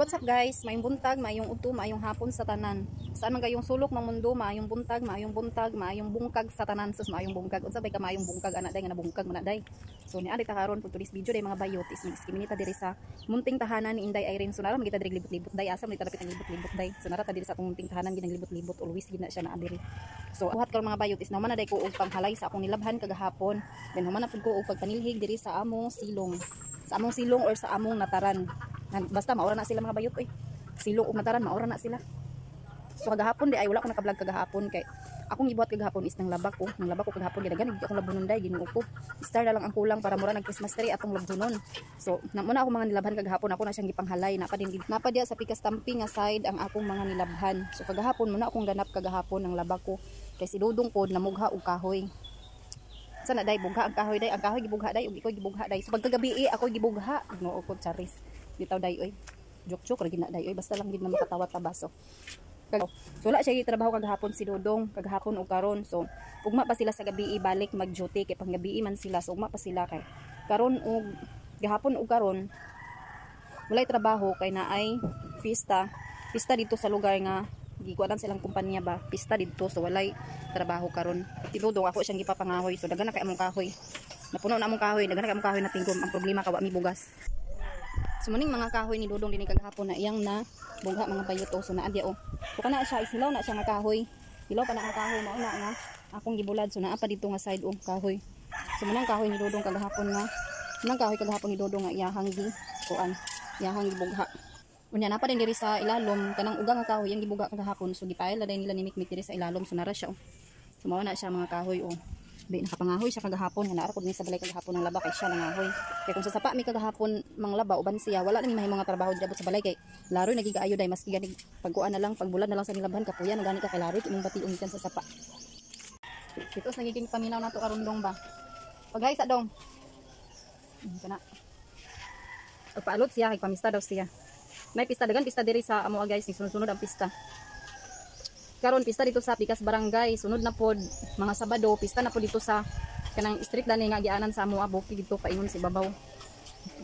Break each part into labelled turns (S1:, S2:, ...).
S1: What's up guys? Mayong buntag, mayong udto, mayong hapon sa tanan. Saan man kayong sulok ng mundo, mayong buntag, mayong bungkag sa tanan. Sus mayong bungkag. Unsa bay ka mayong bungkag anak day nga nabungkag man day. So ni ari ta karon for today's video day mga bayot is nag-skiminita diri sa munting tahanan ni Inday Irene. So nara magita diri libot-libot day, asa man dapit ang libot-libot day. So nara ta diri sa atong munting tahanan ginang libot-libot, always gina siya na diri. So buhat karon mga bayot is naman na day ko og panghalay sa akong nilabhan kagahapon. Then human na pud ko og pagpanilhig diri sa among silong. Sa among silong or sa among nataran. Basta maura na sila mga bayot oy. Silong ug nataran maura na sila. So kagahapon di ay wala ko naka-vlog kagahapon kay akong gibuhat kagahapon is nang labak ko kagahapon ginagan di ako labunon day Ginoo ko. Star na lang ang kulang para mura nag Christmas tree atong labunon. So namuna ako mga nilabhan kagahapon ako na siyang gipanghalay napa diya sa pikas tamping nga side ang akong mga nilabhan. So kagahapon muna akong ganap kagahapon ang labak ko kay si Dudong pod namugha og kahoy. Sana day bugha ang kahoy day, ang kahoy gibugha day ug ikoy gibugha day. So pagkagabi ako gibugha Ginoo ko charis. Bitaw day oy. Joke ra gina day oy basta lang gid na makatawa ta baso. So wala siya gitrabaho kagahapon si Dodong kagahapon og karon. So ugma pa sila sa gabi balik mag-duty kay panggabi man sila. So ugma pa sila kay karon og gahapon og karon walay trabaho kay naay pista dito sa lugar nga gikuan silang kumpanya ba pista dito. So walay trabaho karon. Si Dodong ako siyang gipapangahoy. So daghan na kay among kahoy. Napuno na among kahoy, daghan na kay among kahoy na tinggom. Ang problema kawa mi bugas. Sumuning mga kahoy ni Dodong dinhi kagahapon na iyang na bugha mga bayot so naadya o. So kana siya isilaw na siya nga kahoy. Ilaw pa na ang kahoy mao na nga akong gibulad so naa pa dito nga side o kahoy. So munang kahoy ni Dodong kagahapon nga munang kahoy kagahapon ni Dodong nga iyahang gi kuan, iyahang gibugha. Unya na pa din diri sa ilalom kanang ugang nga kahoy yang gibugha kagahapon so gipail na din nila ni mikmik diri sa ilalom so nara siya o. So mao na siya mga kahoy o. Di nakapangahoy siya kagahapon nga naara ko din sa balay kagahapon ng laba kay siya nangahoy. Kay kung sa sapa mi kagahapon manglaba uban siya wala nang mahimong nga trabaho diabot sa balay kay laroy nagigaayo day maski ganig pagkuan na lang pagbulan na lang sa nilabhan kapuyan na gani ka kay laroy imong bation kan sa sapa. Dito nagiging paminaw nato karon dong ba. Paghay sa dong. Kana. Pagpaalot siya kay pamista daw siya. May pista dagan pista diri sa amo guys sunod-sunod ang pista. Karon pista dito sa Pikas Barangay, sunod na pod mga Sabado, pista na pod dito sa kanang street dani nga gianan sa Amoa, buki dito paingon sa ibabaw.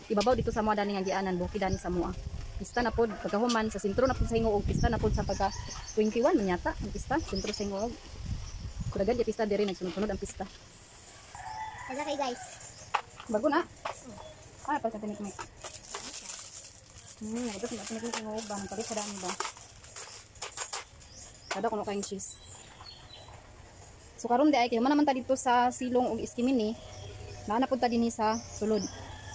S1: Ibabaw dito sa Amoa dani nga gianan, buki dani sa Amoa. Pista na pod pagkahuman sa sentro na pod sa Hingoog, pista na pod sa pagka 21 man yata ang pista, sentro sa Hingoog. Kudagan di pista diri nagsunod-sunod ang pista.
S2: Kada kay guys.
S1: Bago na. Ay pa tinik-tik. Ito tinik-tik ng uban, pare sa dami ba. Kada kuno kayong cheese. So karon di ay kay man naman ta dito sa silong og iskimini. Naanapod ta dinhi sa sulod.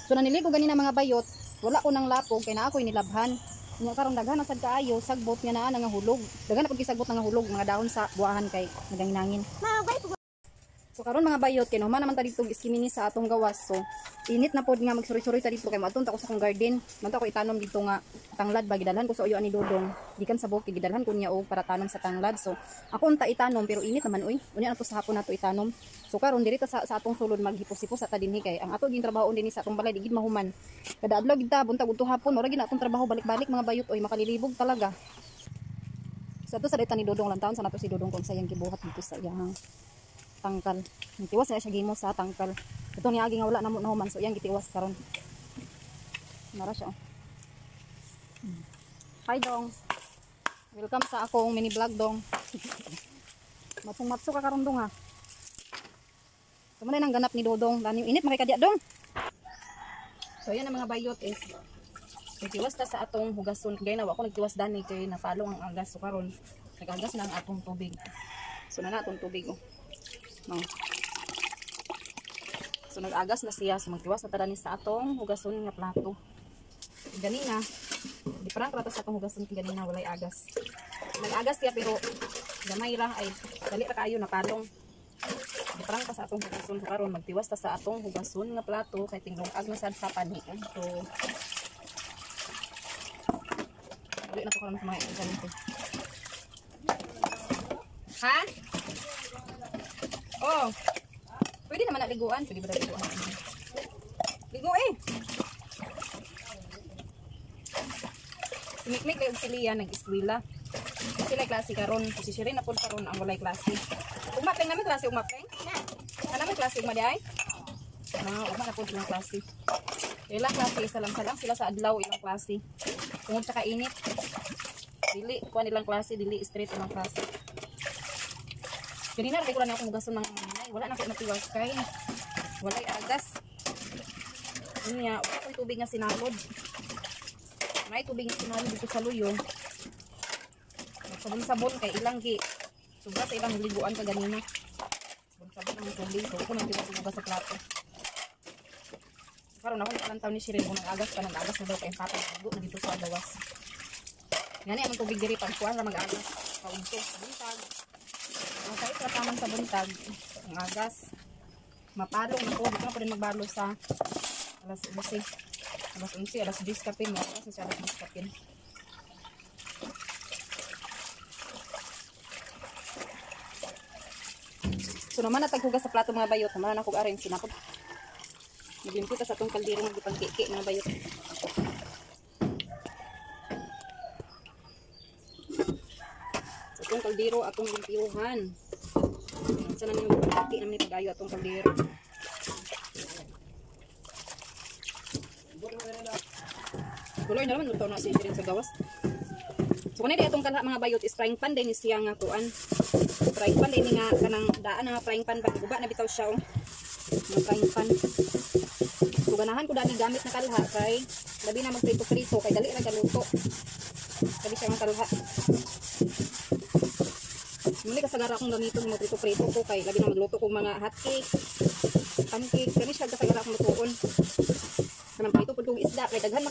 S1: So naniligo ganina mga bayot, wala ko nang lapog kay naa ako'y nilabhan. Nya karon daghan na sad kaayo sagbot nga naa nga hulog. Daghan na pud gisagbot nga hulog mga dahon sa buahan kay naganginangin. So karon mga bayot kay naman naman ta dito og iskimini sa atong gawas. So init na pod nga magsuri-suri ta dito kay maadton ta ko sa akong garden. Man ta ko itanom dito nga tanglad ba gidalhan ko sa uyo ani Dodong. Gikan sa bukid gidalhan ko niya og para tanom sa tanglad. So ako unta itanom pero init naman uy. Unya ato sa hapon nato itanom. So karon diri ta sa atong sulod maghipos-hipos sa ta dinhi kay ang ato gin trabaho dinhi sa atong balay digid mahuman. Kada adlaw gid ta buntag udto hapon ora gid atong trabaho balik-balik mga bayot oy makalilibog talaga. So ato sa dayta ni Dodong lang taon sa nato si Dodong kung sayang gibuhat dito sa iyang tangkal. Gitiwas na siya gimo sa tangkal. Ito niya agi nga wala na human so iyang gitiwas karon. Nara siya. Hi Dong. Welcome sa akong mini vlog Dong. Matso ka karon Dong ha. Tumanay nang ganap ni Dodong. Dani init makikadya Dong. So yan ang mga bayot is nagtiwas ta sa atong hugason kay na ako nagtiwas dani kay napalong ang agas so karon nagagas na ang atong tubig. So na atong tubig oh. No. So nag-agas na siya so magtiwas na tadani sa atong hugason nga plato. Ganina di parang rata sa atong hugason ganina walay agas. Nag-agas siya pero gamay ra ay dali ra kaayo napalong. Di parang pa sa atong hugason so karon magtiwas ta sa atong hugason nga plato kay tinglong-ag na sad sa pani. So dili na to karon sa mga ganito. Ha? Oh. Pwede naman na liguan. Pwede ba na liguan? Ligo eh. Si Mikmik kayo si Lia nag-eskwela. Sila klase karon. Si Shirin na po karon ang walay klase. Umapeng namin klase. Umapeng? Namin klase umadiay? Umapeng na po ilang klase. Ilang klase. Isa lang sila sa adlaw ilang klase. Tungod sa kainit. Dili kuan nilang klase, dili straight ang klase. Kanina kay ko lang ako mugason ng manay. Wala na ko matiwas kay. Walay agas. Unya, wala ko'y tubig nga sinalod. May tubig nga sinalod dito sa luyo. Sabon-sabon kay ilang gi. Sobra sa ilang liguan ka ganina. Sabon ang tubig. So, ko nang tiwas sa plato. Karon ako nakalantaw ni Shirin kung nag-agas pa, nag-agas na daw kay patay ugo na dito sa gawas. Ngani ang tubig diri pag kuan ra mag-agas. Kaunto sa buntag. Ang sa isa tamang sa buntag, ang agas. Mapalong na ko, dito na pa rin magbalo sa alas 11. Alas 11, alas 10 kapin. Alas na siya alas 10 kapin. So naman nataghugas sa plato mga bayot. Naman na ko aring sinakot. Naglimpo ta sa itong kaldero ng ipang-kiki mga bayot. Sa itong kaldero atong limpiyuhan. Sa namin yung ipang-kiki namin ipag-ayo atong kaldero. Kuloy na naman luto na siya rin sa gawas. So kung hindi itong kalha mga bayot is frying pan din siya nga kuan. Frying pan din nga kanang daan nga frying pan ba guba na bitaw siya mga frying pan. So ganahan ko dani gamit na kalha kay labi na magprito-prito kay dali ra galuto. Dali siya nga kalha. Muli kasagara akong ganito magprito-prito ko kay labi na magluto kong mga hot cake, pancake, kani siya kasagara akong lutuon. Kanang prito pud kong isda kay daghan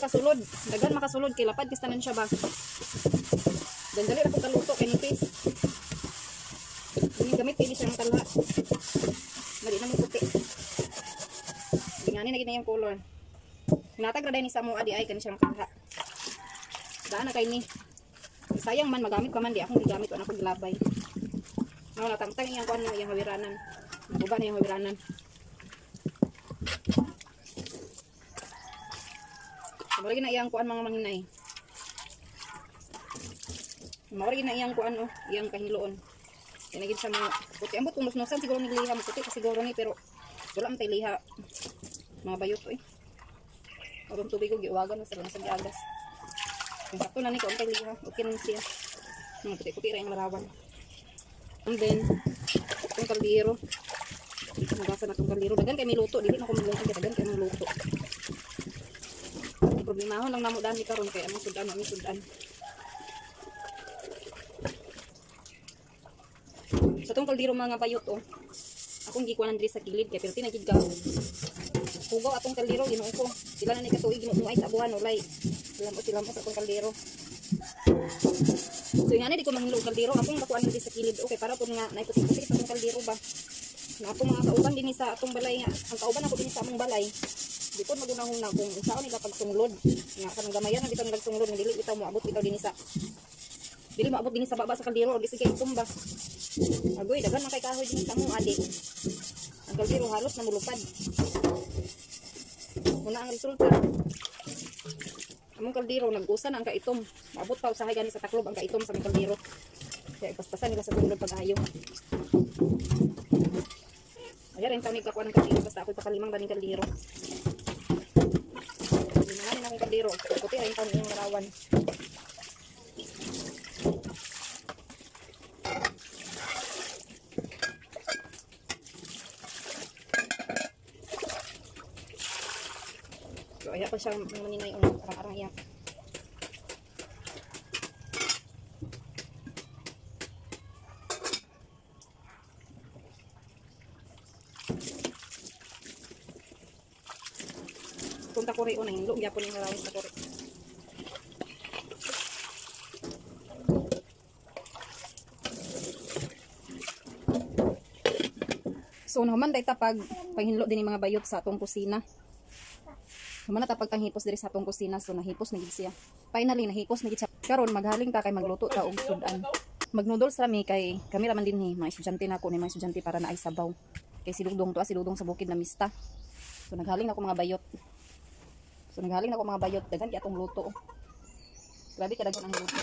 S1: makasulod kay lapad kistanan siya ba. Dan dali ra ko kaluto kay nipis. Ini gamit ini siya nga kalha. Dali na mo puti. Ngani na gid na yung color. Natag ra ni sa mo adi ay kani siyang kalha. Daan na kay ni. Sayang man magamit pa man di akong gigamit wala ko gilabay. Mao na tangtang iyang kuan iyang hawiranan. Buba na iyang hawiranan. Mao na iyang kuan mga manginay. Mao na iyang kuan iyang kahiloon. Kinagid sa mga puti ambot kung nusnusan siguro ni liha mo puti kasi siguro ni pero wala man tay liha. Mga bayot Orong tubig ko giwagan na sa agas. Kung sakto na ni ko ang liha, okay na siya. Mga puti-puti ra yung larawan. And then, itong kaldero. Magasan na itong kaldero. Dagan kay may luto. Dili na ko magluto kay dagan kay may luto. Problemahon lang namo dani karon kay among sudan. Sa itong kaldero mga bayot akong gikuanan diri sa kilid kay pero tinagid ka. Hugaw atong kaldero ginuo ko. Sila na ni katuig ginuo ay sa abuhan ulay. Silam sa atong kaldero. So nga di ko manghilo kaldero akong nakuan diri sa kilid okay para pud nga naikuti-kuti sa atong kaldero ba. Na akong mga kauban dinhi sa atong balay nga. Ang kauban ako dinhi sa among balay. Di ko magunahon na kung unsa nila pagsunglod. Nga kanang gamayan na bitaw nila sunglod nga dili bitaw moabot bitaw dinhi sa maabot dinhi sa baba sa kaldero or sige itumba. Agoy daghan man kay kahoy dinhi sa among adik. Ang kaldero halos na mulupad. Muna ang resulta. Among kaldero nag-usa na ang kaitom. Maabot pa usahay gani sa taklob ang kaitom sa among kaldero. Kaya ipaspasan nila sa tunod pag-ayo. Ay rin taw ni kakuan ng kaldero basta ako pakalimang daning kaldero. Limanganin akong kaldero. Puti rin taw niyang larawan. Kaya pa siya maninay arang-arang iyak. Kung takuri o nahinglo, gyapon yung narawin takuri. So naman dahil pag panghinlo din yung mga bayot sa atong kusina. Naman na tapag panghipos diri sa atong kusina so nahipos na gid siya. Finally nahipos na gid siya. Karon maghaling ta kay magluto ta og sudan. Mag-noodles rami kay kami raman din ni mga estudyante nako ni mga estudyante para na ay sabaw. Kay siludong to siludong sa bukid na mista. So naghaling ako mga bayot. Daghan kay atong luto. Grabe ka daghan ang luto.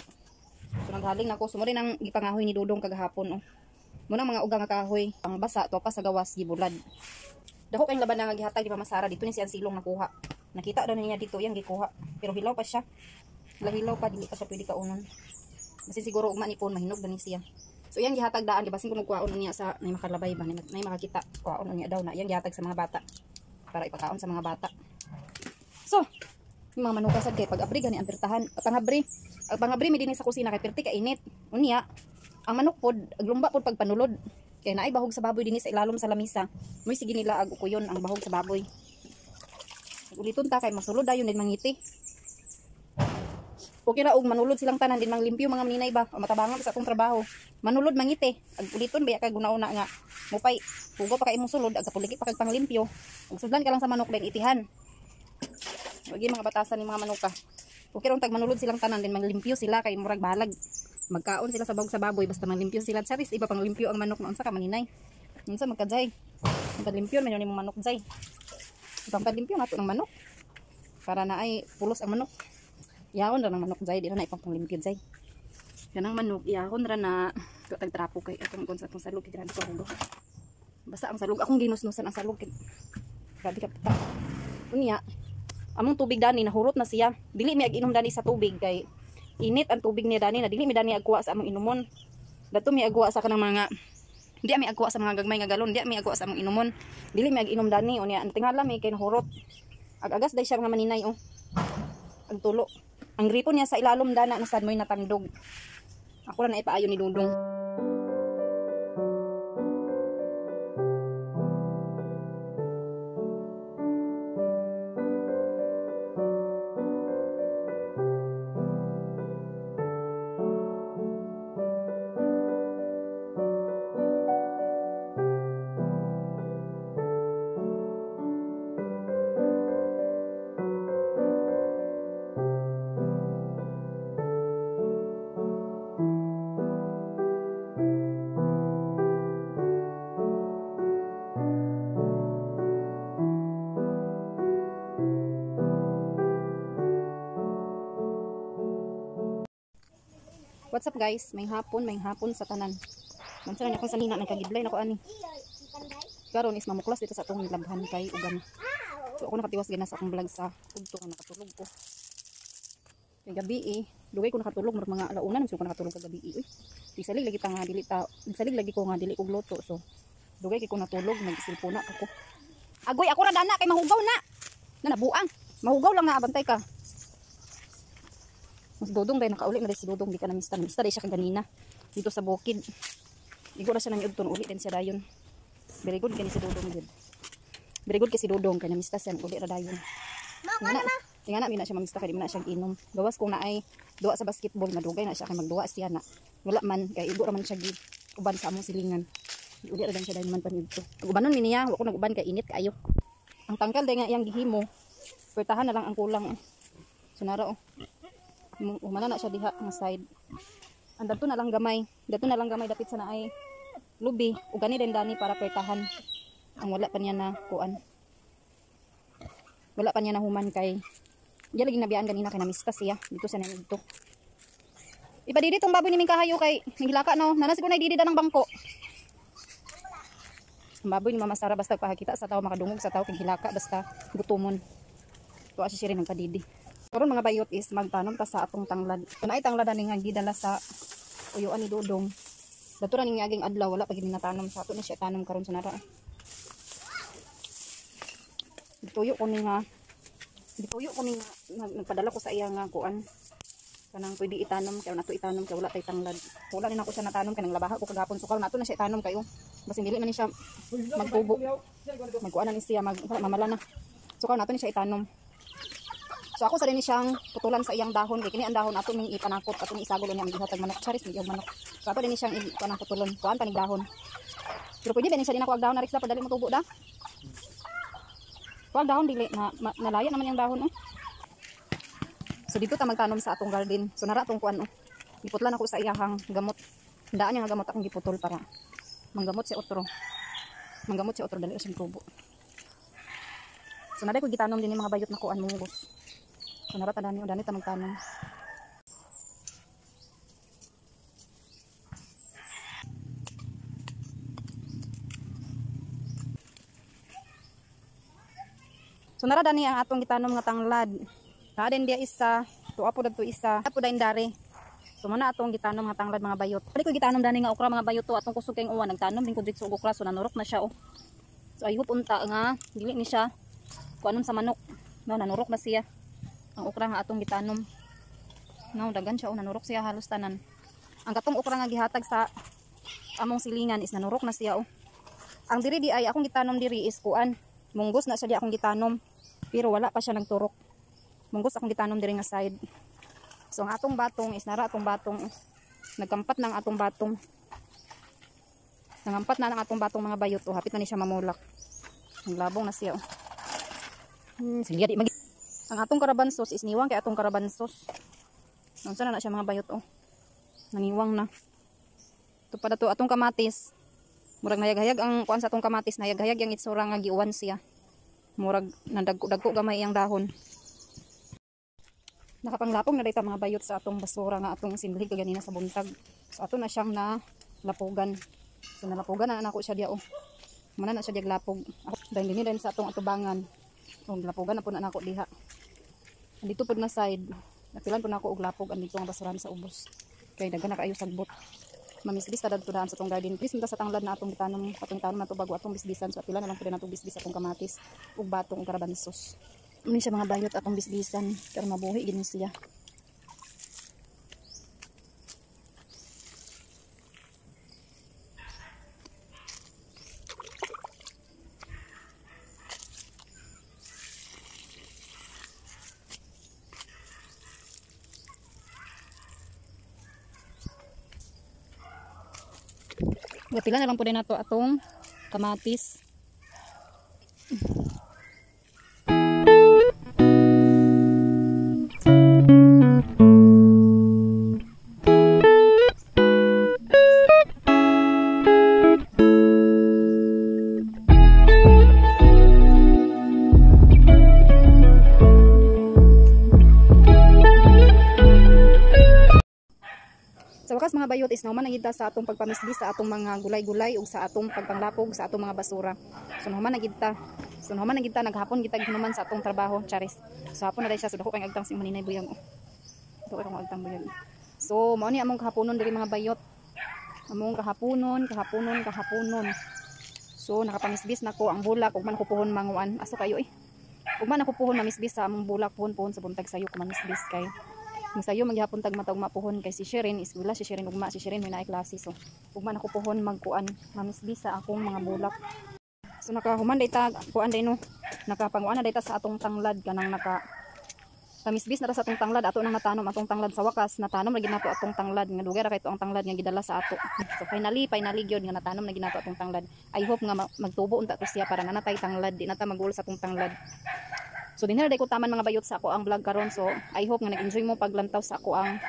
S1: So naghaling nako sumo rin ang gipangahoy ni Dudong kagahapon Muna mga ugang nga kahoy pangbasa to pa sa gawas gibulad. Dako kay laban nga gihatag di pa masara dito ni siyang silong nakuha. Nakita daw niya dito yang gikuha pero hilaw pa siya. Lahilaw pa dili pa siya pwede kaunon. Kasi siguro ugma ni pon mahinog gani siya. So yang gihatag daan di basin kuno kuwaon niya sa nay makalabay ba nay makakita kuwaon niya daw na yang gihatag sa mga bata para ipakaon sa mga bata. So, yung mga manuka sad kay pag abri gani ang pertahan, pangabri mi dinhi sa kusina kay perti ka init. Unya, ang manok pod aglumba pod pag panulod. Kay naay bahog sa baboy dinhi sa ilalom sa lamisa. Moy sige nila ag ukuyon ang bahog sa baboy. Uliton ta kay masulod dayon din mangiti. Okay na og manulod silang tanan din manglimpyo mga maninay ba o matabangan sa atong trabaho. Manulod mangiti. Ag uliton baya kag gunauna nga mupay pugo pa kay imong sulod ag kapuligi pa kag panglimpyo. Ug sudlan ka lang sa manok din itihan. Wagi mga batasan ni mga manuka. Okay ron tag manulod silang tanan din manglimpyo sila kay murag balag. Magkaon sila sa bahog sa baboy basta manglimpyo sila. Charis iba pang limpyo ang manok na unsa ka maninay. Unsa magkajay. Pagalimpyo man yung manok jay. Ibang palimpyo nato ng manok para na ay pulos ang manok. Yahon ra ng manok jay di na ipang panglimpyo jay. Kanang manok yahon ra na tag trapo kay atong kon sa atong salog kay grabe ko hulo. Basta ang salog akong ginusnusan ang salog kay grabe ka ta. Unya among tubig dani nahurot na siya. Dili mi ag-inom dani sa tubig kay init ang tubig niya dani na dili mi dani agwa sa among inumon. Dato mi agwa sa kanang mga di mi agwa sa mga gagmay nga galon, di mi agwa sa among inumon. Dili mi ag-inom dani unya ang tingala mi kay nahurot. Ag-agas day siya mga maninay oh. Ang tulo. Ang gripo niya sa ilalom dana nasad mo'y natandog. Ako ra na ipaayo ni Dudong. What's up guys? May hapon sa tanan. Mansa na akong salina nagkagiblay nako ani. Karon is mamuklas dito sa atong labhan kay ugan. So ako nakatiwas gina sa akong vlog sa pugto nga nakatulog ko. Kay gabi dugay ko nakatulog mga alauna nang ko nakatulog kag gabi Isalig lagi ta nga dili ta, isalig lagi ko nga dili ko gluto. So dugay kay ko natulog nag-cellphone ako. Agoy ako ra dana kay mahugaw na. Na nabuang. Mahugaw lang nga abantay ka. Mas Dodong dahil nakauli na dahil si Dodong di ka na mista dahil siya kaganina dito sa bukid. Igo na siya nang yugton uli din siya dayon. Very good kani si Dodong good. Very good kasi Dodong kanya mista siya uli ra dayon. Tingana mi na siya mamista kay di man na siya inom. Gawas kung naay duwa sa basketball madugay na siya kay magduwa siya na. Wala man kay igo ra man siya uban sa among silingan. Uli ra dan siya dayon man panudto. Ubanon mi niya, wa ko naguban kay init kaayo. Ang tangkal day nga iyang gihimo. Pertahan na lang ang kulang. Sunara umana na siya diha ang side. Ang dato na lang gamay dapit sa naay lubi ug gani din dani para pertahan. Ang wala pa niya na kuan. Wala pa niya na human kay diya lagi nabiyaan ganina kay namista siya dito sa nanudto. Ipadidi tong baboy niming kahayo kay nagilaka no. Nanas ko na ididi ng bangko. Ang baboy ni Mama Sara basta pahakita sa tao makadungog sa tao kay hilaka basta gutumon. Tuwa siya rin ng kadidi. Karon mga bayot is magtanom ta sa atong tanglad. Kung ay tanglad ani nga gidala sa uyuan ni Dodong. Dato ra ning aging adlaw wala pa gid natanom sa ato ni siya tanom karon sa nara. Dituyo ko ni nga nagpadala ko sa iya nga kuan. Kanang pwede itanom kay nato itanom kay wala tay tanglad. Wala ni nako siya natanom kay nang labaha ko kagapon sukaw nato na siya itanom kayo. Basta dili man ni siya magtubo. Magkuan na ni siya mamala na. Sukaw nato ni siya itanom. So ako sa rin siyang putulan sa iyang dahon kay kini ang dahon ato ning ipanakot ato ning isagol niya ang gihatag manok charis ni manok. So ato din siyang ipanang putulan kuan pa ning dahon. Pero pwede din siya din ako ag dahon na riksa padali mo tubo da. Kuan dahon dili na nalaya naman yung dahon So dito ta magtanom sa atong garden. So nara tong kuan Giputlan ako sa iyahang gamot. Daan niya nga gamot akong giputol para manggamot si otro. Manggamot si otro dali siyang tubo. So naday ko gitanom din yung mga bayot na kuan mungos. So narata dani ta magtanom. So nara dani ang atong gitanom nga tanglad. Naa din dia isa apo dadto isa. Apo dayon dari. So muna atong gitanom nga tanglad mga bayot. Dili ko gitanom dani nga okra mga bayot to atong kusog kay uwan nagtanom din ko dito og okra so nanurok na siya oh. So I hope unta nga dili ni siya kuanon sa manok. No nanurok na siya. Ang okra nga atong gitanom. No dagan siya oh nanurok siya halos tanan. Ang katong okra nga gihatag sa among silingan is nanurok na siya oh. Ang diri di ay akong gitanom diri is kuan. Munggos na siya di akong gitanom. Pero wala pa siya nagturok. Munggos akong gitanom diri nga side. So ang atong batong is nara atong batong. Nagkampat na ang atong batong. Nangampat na ang atong batong mga bayot oh. Hapit na ni siya mamulak. Ang labong na siya oh. Sige di mag. Ang atong karabansos is niwang kay atong karabansos. Unsa na siya mga bayot oh. Nangiwang na. Ito pa dato atong kamatis. Murag nayag-hayag ang kuan sa atong kamatis, nayag-hayag yang itsura nga giuwan siya. Murag nadagko gamay iyang dahon. Nakapanglapong na dayta mga bayot sa atong basura nga atong sinlig kaganina sa buntag. So ato na siyang na lapugan. So nalapugan na nako siya dia oh. Muna na siya diaglapog. Dahil din sa atong atubangan. Oh, lapugan na po na nako diha. Andito pud na side. Napilan po nako og lapog andito nga basurahan sa ubos. Kay daghan na kaayo sagbot. Mamisbis ta dadto daan sa tong garden. Please sa tanglad na atong tanom, atong tanom na to bago atong bisbisan. So atila na lang pud na atong bisbis atong kamatis ug batong ug karabansos. Muni siya mga bayot atong bisbisan pero mabuhi gini siya. Pila na lang po din nato atong kamatis. Sa wakas mga bayot is naman nagita sa atong pagpamisbis sa atong mga gulay-gulay ug sa atong pagpanglapog sa atong mga basura. So naman nagita. So naman nagita naghapon kita ginuman sa atong trabaho, charis. So hapon na dai siya so dako kay agtang si maninay buyag. Dako kay agtang buyag. So mao ni among kahaponon diri mga bayot. Among kahaponon. So nakapamisbis nako ang bulak ug man ko puhon manguan. Aso kayo eh. Ug man ako puhon mamisbis sa among bulak puhon sa buntag sayo ko mamisbis kay sayo maghapon tag matag mapuhon kay si Shirin is wala si Shirin ugma si Shirin may naay klase so ugma na ko puhon magkuan mamisbis sa akong mga bulak. So nakahuman dayta kuan day no nakapanguan na dayta sa atong tanglad kanang naka pamisbis na ta sa atong tanglad ato nang natanom atong tanglad sa wakas natanom na ginato atong tanglad nga dugay ra kay ang tanglad nga gidala sa ato. So finally gyud nga natanom na ginato atong tanglad. I hope nga magtubo unta to siya para nanatay tanglad di nata magul sa atong tanglad. So dinala day ko taman mga bayot sa ako ang vlog karon. So I hope nga nag-enjoy mo paglantaw sa ako ang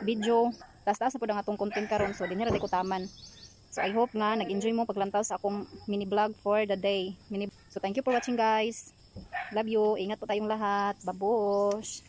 S1: video. Taas-taas na po ang atong content karon. So dinala day ko taman. So I hope nga nag-enjoy mo paglantaw sa akong mini vlog for the day. So thank you for watching guys. Love you. Ingat po tayong lahat. Babush.